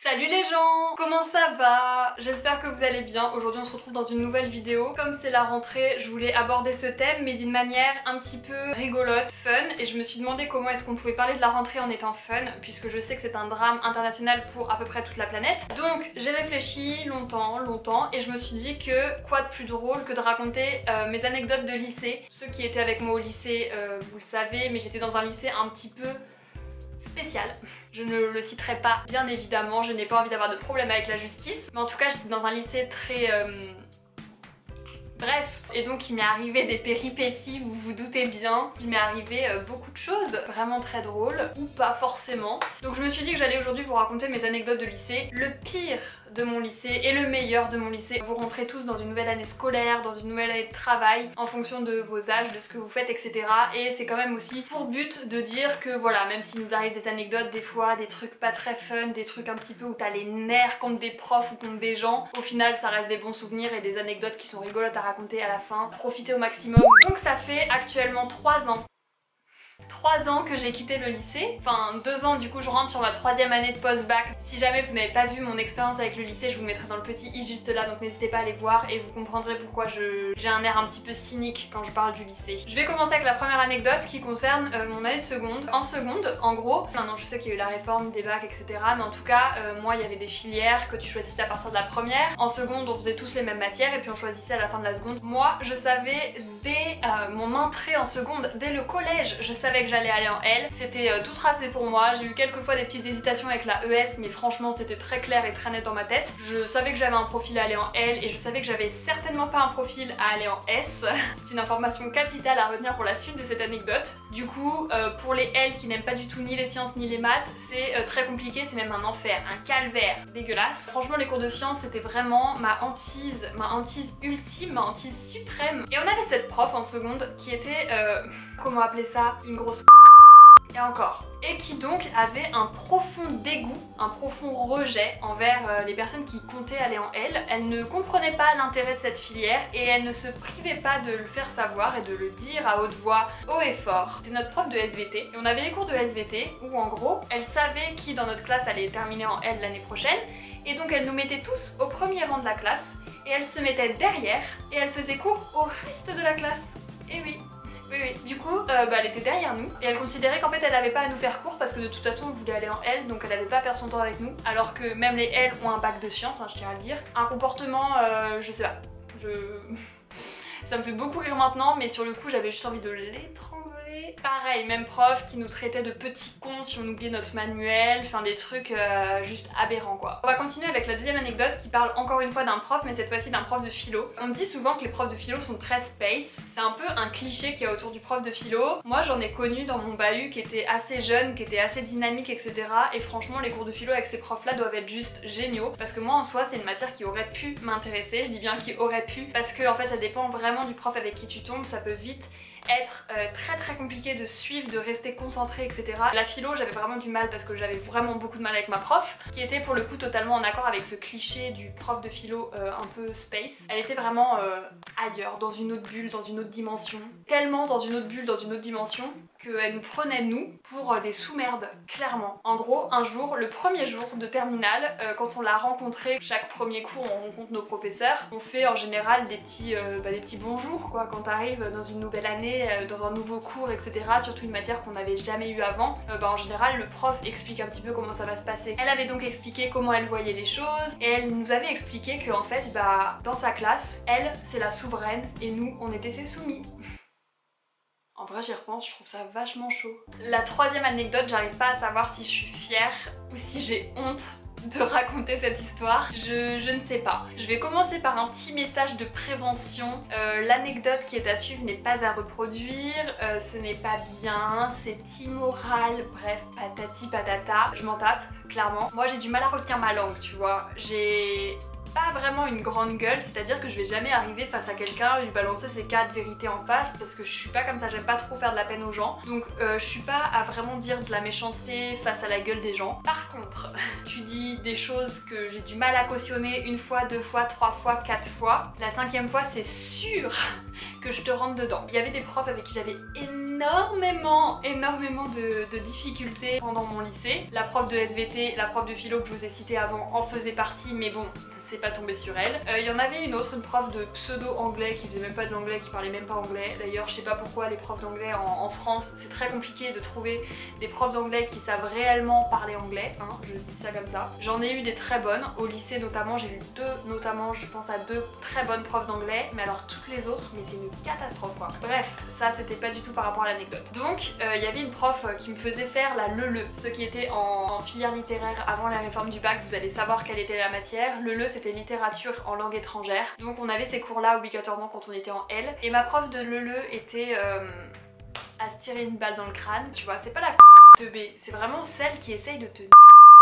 Salut les gens! Comment ça va? J'espère que vous allez bien. Aujourd'hui on se retrouve dans une nouvelle vidéo. Comme c'est la rentrée, je voulais aborder ce thème mais d'une manière un petit peu rigolote, fun, et je me suis demandé comment est-ce qu'on pouvait parler de la rentrée en étant fun, puisque je sais que c'est un drame international pour à peu près toute la planète. Donc j'ai réfléchi longtemps et je me suis dit que quoi de plus drôle que de raconter mes anecdotes de lycée. Ceux qui étaient avec moi au lycée, vous le savez, mais j'étais dans un lycée un petit peu spécial. Je ne le citerai pas, bien évidemment, je n'ai pas envie d'avoir de problème avec la justice, mais en tout cas j'étais dans un lycée très... Bref, et donc il m'est arrivé des péripéties, vous vous doutez bien. Il m'est arrivé beaucoup de choses, vraiment très drôles, ou pas forcément. Donc je me suis dit que j'allais aujourd'hui vous raconter mes anecdotes de lycée. Le pire de mon lycée et le meilleur de mon lycée. Vous rentrez tous dans une nouvelle année scolaire, dans une nouvelle année de travail, en fonction de vos âges, de ce que vous faites, etc. Et c'est quand même aussi pour but de dire que voilà, même s'il nous arrive des anecdotes, des fois, des trucs pas très fun, des trucs un petit peu où t'as les nerfs contre des profs ou contre des gens, au final ça reste des bons souvenirs et des anecdotes qui sont rigolotes à raconter à la fin. Profitez au maximum. Donc ça fait actuellement 3 ans. 3 ans que j'ai quitté le lycée, enfin 2 ans, du coup je rentre sur ma 3e année de post-bac. Si jamais vous n'avez pas vu mon expérience avec le lycée, je vous le mettrai dans le petit i juste là, donc n'hésitez pas à aller voir et vous comprendrez pourquoi j'ai un air un petit peu cynique quand je parle du lycée. Je vais commencer avec la première anecdote qui concerne mon année de seconde. En seconde, en gros, maintenant je sais qu'il y a eu la réforme des bacs, etc. Mais en tout cas, moi il y avait des filières que tu choisissais à partir de la première. En seconde, on faisait tous les mêmes matières et puis on choisissait à la fin de la seconde. Moi, je savais dès mon entrée en seconde, dès le collège, je savais que j'allais aller en L. C'était tout tracé pour moi. J'ai eu quelques fois des petites hésitations avec la ES, mais franchement c'était très clair et très net dans ma tête. Je savais que j'avais un profil à aller en L et je savais que j'avais certainement pas un profil à aller en S. C'est une information capitale à retenir pour la suite de cette anecdote. Du coup, pour les L qui n'aiment pas du tout ni les sciences ni les maths, c'est très compliqué, c'est même un enfer, un calvaire dégueulasse. Franchement les cours de sciences c'était vraiment ma hantise ultime, ma hantise suprême. Et on avait cette prof en seconde qui était, comment appeler ça, une grosse et encore. Et qui donc avait un profond dégoût, un profond rejet envers les personnes qui comptaient aller en L. Elle ne comprenait pas l'intérêt de cette filière et elle ne se privait pas de le faire savoir et de le dire à haute voix, haut et fort. C'était notre prof de SVT et on avait les cours de SVT où en gros, elle savait qui dans notre classe allait terminer en L l'année prochaine et donc elle nous mettait tous au premier rang de la classe et elle se mettait derrière et elle faisait cours au reste de la classe. Et oui. Oui. Du coup, elle était derrière nous et elle considérait qu'en fait elle n'avait pas à nous faire cours parce que de toute façon on voulait aller en L, donc elle n'avait pas à perdre son temps avec nous. Alors que même les L ont un bac de sciences, hein, je tiens à le dire. Un comportement, je sais pas, ça me fait beaucoup rire maintenant, mais sur le coup j'avais juste envie de l'étrangler. Pareil, même prof qui nous traitait de petits cons si on oubliait notre manuel, enfin des trucs juste aberrants quoi. On va continuer avec la deuxième anecdote qui parle encore une fois d'un prof, mais cette fois-ci d'un prof de philo. On dit souvent que les profs de philo sont très space, c'est un peu un cliché qu'il y a autour du prof de philo. Moi j'en ai connu dans mon bahut qui était assez jeune, qui était assez dynamique, etc. Et franchement les cours de philo avec ces profs là doivent être juste géniaux, parce que moi en soi c'est une matière qui aurait pu m'intéresser, je dis bien qui aurait pu, parce que en fait ça dépend vraiment du prof avec qui tu tombes, ça peut vite être très compliqué de suivre, de rester concentré, etc. La philo j'avais vraiment du mal parce que j'avais vraiment beaucoup de mal avec ma prof, qui était pour le coup totalement en accord avec ce cliché du prof de philo un peu space. Elle était vraiment ailleurs, dans une autre bulle, dans une autre dimension. Tellement dans une autre bulle, dans une autre dimension, qu'elle nous prenait nous pour des sous-merdes, clairement. En gros, un jour, le premier jour de terminale, quand on l'a rencontrée, chaque premier cours on rencontre nos professeurs, on fait en général des petits bonjours quoi, quand t'arrives dans une nouvelle année, dans un nouveau cours, etc. Surtout une matière qu'on n'avait jamais eu avant, en général le prof explique un petit peu comment ça va se passer. Elle avait donc expliqué comment elle voyait les choses et elle nous avait expliqué qu'en fait, dans sa classe, elle c'est la souveraine et nous on était ses soumis. En vrai j'y repense, je trouve ça vachement chaud. La troisième anecdote, j'arrive pas à savoir si je suis fière ou si j'ai honte de raconter cette histoire, je ne sais pas. Je vais commencer par un petit message de prévention. L'anecdote qui est à suivre n'est pas à reproduire, ce n'est pas bien, c'est immoral, bref, patati patata, je m'en tape, clairement. Moi j'ai du mal à retenir ma langue, tu vois. J'ai pas vraiment une grande gueule, c'est-à-dire que je vais jamais arriver face à quelqu'un et lui balancer ses 4 vérités en face parce que je suis pas comme ça, j'aime pas trop faire de la peine aux gens, donc je suis pas à vraiment dire de la méchanceté face à la gueule des gens. Par contre, tu dis des choses que j'ai du mal à cautionner une fois, 2 fois, 3 fois, 4 fois, la 5e fois c'est sûr que je te rentre dedans. Il y avait des profs avec qui j'avais énormément énormément de difficultés pendant mon lycée. La prof de SVT, la prof de philo que je vous ai citée avant en faisait partie, mais bon, c'est pas tombé sur elle. Il y en avait une autre, une prof de pseudo-anglais qui faisait même pas de l'anglais, qui parlait même pas anglais. D'ailleurs, je sais pas pourquoi les profs d'anglais en France, c'est très compliqué de trouver des profs d'anglais qui savent réellement parler anglais, hein, je dis ça comme ça. J'en ai eu des très bonnes, au lycée notamment, j'ai eu je pense à deux très bonnes profs d'anglais, mais alors toutes les autres, mais c'est une catastrophe quoi. Bref, ça c'était pas du tout par rapport à l'anecdote. Donc, il y avait une prof qui me faisait faire la LELE. Ceux qui étaient en filière littéraire avant la réforme du bac, vous allez savoir quelle était la matière. LELE, c'était littérature en langue étrangère. Donc on avait ces cours-là obligatoirement quand on était en L. Et ma prof de LELE était à se tirer une balle dans le crâne, tu vois. C'est pas la teubée, c'est vraiment celle qui essaye de te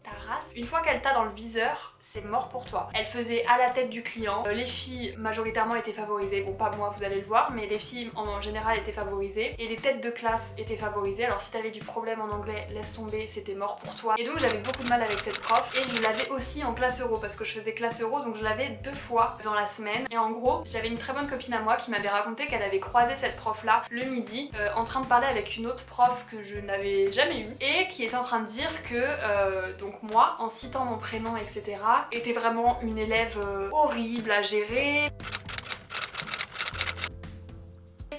ta race. Une fois qu'elle t'a dans le viseur, c'est mort pour toi. Elle faisait à la tête du client. Les filles majoritairement étaient favorisées. Bon, pas moi, vous allez le voir, mais les filles en général étaient favorisées. Et les têtes de classe étaient favorisées. Alors si t'avais du problème en anglais, laisse tomber, c'était mort pour toi. Et donc j'avais beaucoup de mal avec cette prof. Et je l'avais aussi en classe euro, parce que je faisais classe euro, donc je l'avais 2 fois dans la semaine. Et en gros, j'avais une très bonne copine à moi qui m'avait raconté qu'elle avait croisé cette prof-là le midi, en train de parler avec une autre prof que je n'avais jamais eue. Et qui était en train de dire que, donc moi, en citant mon prénom, etc., était vraiment une élève horrible à gérer.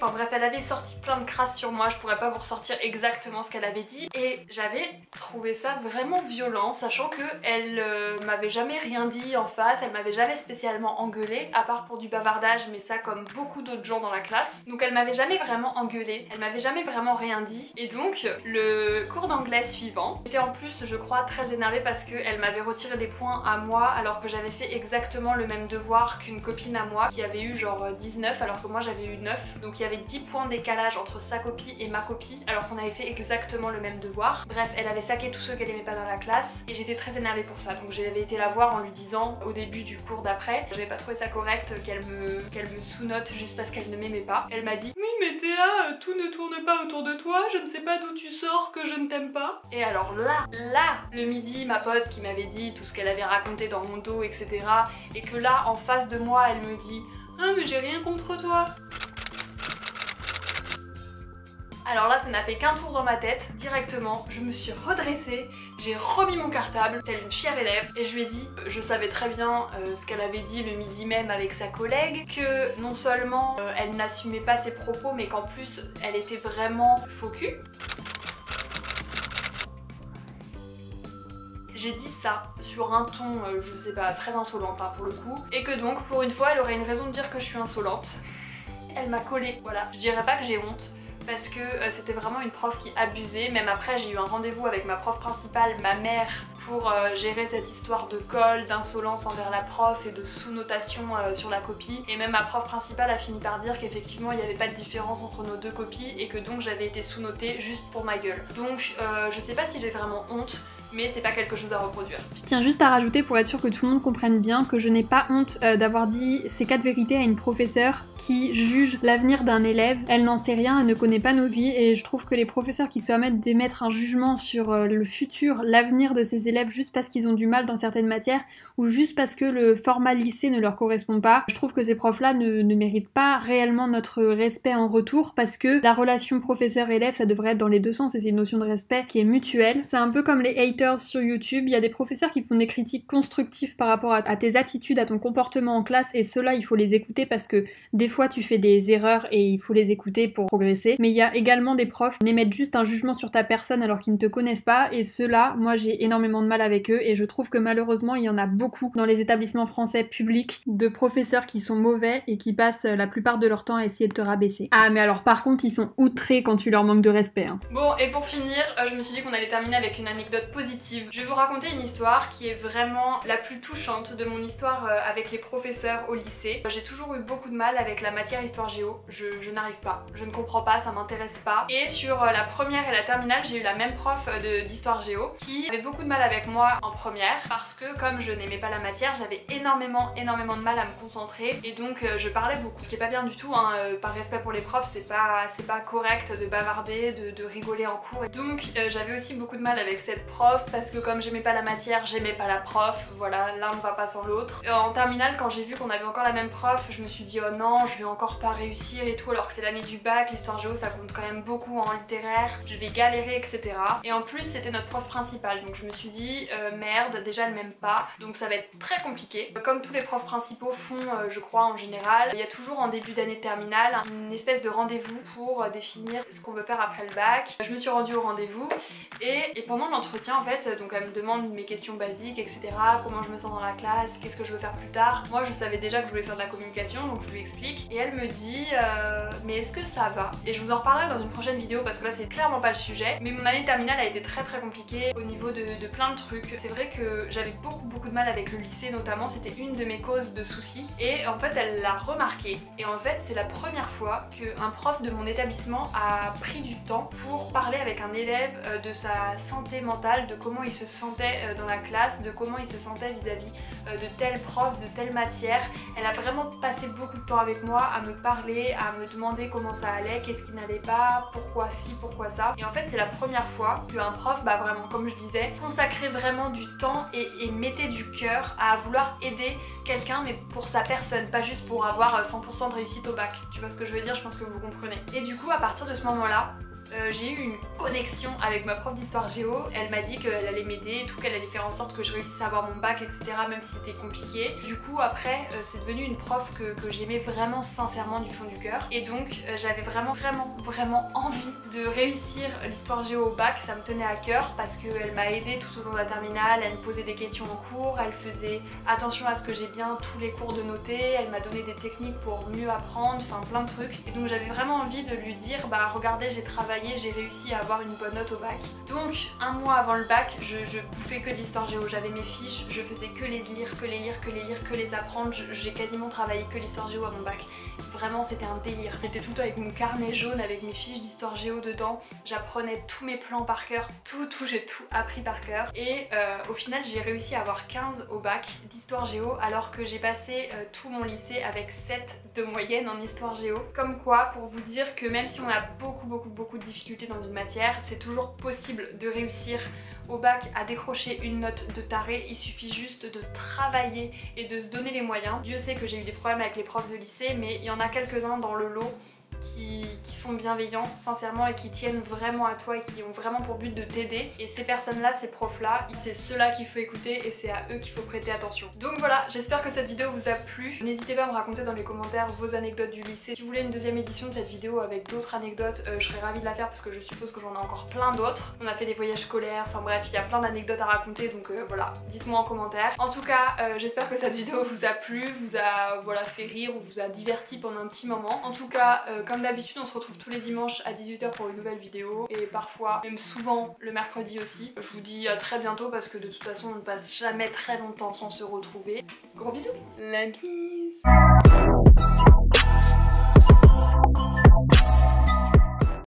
Enfin bref, elle avait sorti plein de crasses sur moi, je pourrais pas vous ressortir exactement ce qu'elle avait dit. Et j'avais trouvé ça vraiment violent, sachant que elle m'avait jamais rien dit en face, elle m'avait jamais spécialement engueulée, à part pour du bavardage, mais ça comme beaucoup d'autres gens dans la classe. Donc elle m'avait jamais vraiment engueulée, elle m'avait jamais vraiment rien dit. Et donc le cours d'anglais suivant, j'étais en plus je crois très énervée parce qu'elle m'avait retiré des points à moi alors que j'avais fait exactement le même devoir qu'une copine à moi qui avait eu genre 19 alors que moi j'avais eu 9. Donc il y avait 10 points de décalage entre sa copie et ma copie alors qu'on avait fait exactement le même devoir. Bref, elle avait saqué tous ceux qu'elle aimait pas dans la classe et j'étais très énervée pour ça. Donc j'avais été la voir en lui disant au début du cours d'après, j'avais pas trouvé ça correct qu'elle me sous-note juste parce qu'elle ne m'aimait pas. Elle m'a dit: oui mais Théa, tout ne tourne pas autour de toi, je ne sais pas d'où tu sors que je ne t'aime pas. Et alors là, le midi, ma pote qui m'avait dit tout ce qu'elle avait raconté dans mon dos, etc. Et que là, en face de moi, elle me dit: ah mais j'ai rien contre toi. Alors là, ça n'a fait qu'un tour dans ma tête. Directement, je me suis redressée, j'ai remis mon cartable, telle une fière élève, et je lui ai dit, je savais très bien ce qu'elle avait dit le midi même avec sa collègue, que non seulement elle n'assumait pas ses propos, mais qu'en plus, elle était vraiment faux cul. J'ai dit ça sur un ton, je sais pas, très insolente hein, pour le coup, et que donc, pour une fois, elle aurait une raison de dire que je suis insolente. Elle m'a collé, voilà. Je dirais pas que j'ai honte, parce que c'était vraiment une prof qui abusait. Même après j'ai eu un rendez-vous avec ma prof principale, ma mère, pour gérer cette histoire de colle, d'insolence envers la prof et de sous-notation sur la copie. Et même ma prof principale a fini par dire qu'effectivement il n'y avait pas de différence entre nos deux copies et que donc j'avais été sous-notée juste pour ma gueule. Donc je sais pas si j'ai vraiment honte, mais c'est pas quelque chose à reproduire. Je tiens juste à rajouter pour être sûr que tout le monde comprenne bien que je n'ai pas honte d'avoir dit ces 4 vérités à une professeure qui juge l'avenir d'un élève. Elle n'en sait rien, elle ne connaît pas nos vies et je trouve que les professeurs qui se permettent d'émettre un jugement sur le futur, l'avenir de ces élèves juste parce qu'ils ont du mal dans certaines matières ou juste parce que le format lycée ne leur correspond pas, je trouve que ces profs-là ne méritent pas réellement notre respect en retour parce que la relation professeur-élève ça devrait être dans les deux sens et c'est une notion de respect qui est mutuelle. C'est un peu comme les haters sur YouTube, il y a des professeurs qui font des critiques constructives par rapport à tes attitudes, à ton comportement en classe et ceux-là il faut les écouter parce que des fois tu fais des erreurs et il faut les écouter pour progresser. Mais il y a également des profs qui émettent juste un jugement sur ta personne alors qu'ils ne te connaissent pas et ceux-là, moi j'ai énormément de mal avec eux et je trouve que malheureusement il y en a beaucoup dans les établissements français publics de professeurs qui sont mauvais et qui passent la plupart de leur temps à essayer de te rabaisser. Ah mais alors par contre ils sont outrés quand tu leur manques de respect. Hein. Bon et pour finir, je me suis dit qu'on allait terminer avec une anecdote positive. Je vais vous raconter une histoire qui est vraiment la plus touchante de mon histoire avec les professeurs au lycée. J'ai toujours eu beaucoup de mal avec la matière histoire géo, je n'arrive pas, je ne comprends pas, ça m'intéresse pas. Et sur la première et la terminale, j'ai eu la même prof d'histoire géo qui avait beaucoup de mal avec moi en première parce que comme je n'aimais pas la matière, j'avais énormément de mal à me concentrer et donc je parlais beaucoup. Ce qui est pas bien du tout, hein, par respect pour les profs, c'est pas correct de bavarder, de rigoler en cours. Donc j'avais aussi beaucoup de mal avec cette prof prof parce que comme j'aimais pas la matière, j'aimais pas la prof, voilà, l'un ne va pas sans l'autre. En terminale, quand j'ai vu qu'on avait encore la même prof, je me suis dit oh non, je vais encore pas réussir et tout, alors que c'est l'année du bac, l'histoire géo ça compte quand même beaucoup en littéraire, je vais galérer, etc. Et en plus c'était notre prof principale, donc je me suis dit merde, déjà elle m'aime pas, donc ça va être très compliqué. Comme tous les profs principaux font, je crois en général, il y a toujours en début d'année terminale une espèce de rendez-vous pour définir ce qu'on veut faire après le bac. Je me suis rendue au rendez-vous et pendant l'entretien en fait, donc elle me demande mes questions basiques, etc. Comment je me sens dans la classe, qu'est-ce que je veux faire plus tard. Moi je savais déjà que je voulais faire de la communication, donc je lui explique et elle me dit mais est-ce que ça va? Et je vous en reparlerai dans une prochaine vidéo parce que là c'est clairement pas le sujet, mais mon année terminale a été très compliquée au niveau de plein de trucs. C'est vrai que j'avais beaucoup de mal avec le lycée notamment, c'était une de mes causes de soucis et en fait elle l'a remarqué et en fait c'est la première fois qu'un prof de mon établissement a pris du temps pour parler avec un élève de sa santé mentale, de comment il se sentait dans la classe, de comment il se sentait vis-à-vis de tel prof, de telle matière. Elle a vraiment passé beaucoup de temps avec moi à me parler, à me demander comment ça allait, qu'est-ce qui n'allait pas, pourquoi ci, pourquoi ça. Et en fait c'est la première fois qu'un prof, bah vraiment comme je disais, consacrait vraiment du temps et mettait du cœur à vouloir aider quelqu'un mais pour sa personne, pas juste pour avoir 100% de réussite au bac. Tu vois ce que je veux dire? Je pense que vous comprenez. Et du coup à partir de ce moment-là, j'ai eu une connexion avec ma prof d'histoire géo. Elle m'a dit qu'elle allait m'aider, tout, qu'elle allait faire en sorte que je réussisse à avoir mon bac, etc. même si c'était compliqué. Du coup après c'est devenu une prof que j'aimais vraiment sincèrement du fond du cœur. Et donc j'avais vraiment envie de réussir l'histoire géo au bac, ça me tenait à cœur parce qu'elle m'a aidée tout au long de la terminale, elle me posait des questions en cours, elle faisait attention à ce que j'ai bien tous les cours de noter, elle m'a donné des techniques pour mieux apprendre, enfin plein de trucs. Et donc j'avais vraiment envie de lui dire bah regardez j'ai travaillé, j'ai réussi à avoir une bonne note au bac. Donc un mois avant le bac, je bouffais que de l'histoire géo, j'avais mes fiches, je faisais que les lire, que les apprendre, j'ai quasiment travaillé que l'histoire géo à mon bac. Vraiment c'était un délire. J'étais tout le temps avec mon carnet jaune avec mes fiches d'histoire géo dedans, j'apprenais tous mes plans par cœur, j'ai tout appris par cœur et au final j'ai réussi à avoir 15 au bac d'histoire géo alors que j'ai passé tout mon lycée avec 7 de moyenne en histoire géo. Comme quoi pour vous dire que même si on a beaucoup de difficultés dans une matière, c'est toujours possible de réussir au bac à décrocher une note de taré, il suffit juste de travailler et de se donner les moyens. Dieu sait que j'ai eu des problèmes avec les profs de lycée, mais il y en a quelques-uns dans le lot qui sont bienveillants sincèrement et qui tiennent vraiment à toi et qui ont vraiment pour but de t'aider. Et ces personnes-là, ces profs-là, c'est ceux-là qu'il faut écouter et c'est à eux qu'il faut prêter attention. Donc voilà, j'espère que cette vidéo vous a plu. N'hésitez pas à me raconter dans les commentaires vos anecdotes du lycée. Si vous voulez une deuxième édition de cette vidéo avec d'autres anecdotes, je serais ravie de la faire parce que je suppose que j'en ai encore plein d'autres. On a fait des voyages scolaires, enfin bref, il y a plein d'anecdotes à raconter donc voilà, dites-moi en commentaire. En tout cas, j'espère que cette vidéo vous a plu, vous a voilà, fait rire ou vous a diverti pendant un petit moment. En tout cas, comme d'habitude, on se retrouve tous les dimanches à 18h pour une nouvelle vidéo et parfois, même souvent le mercredi aussi. Je vous dis à très bientôt parce que de toute façon on ne passe jamais très longtemps sans se retrouver. Gros bisous, la bise.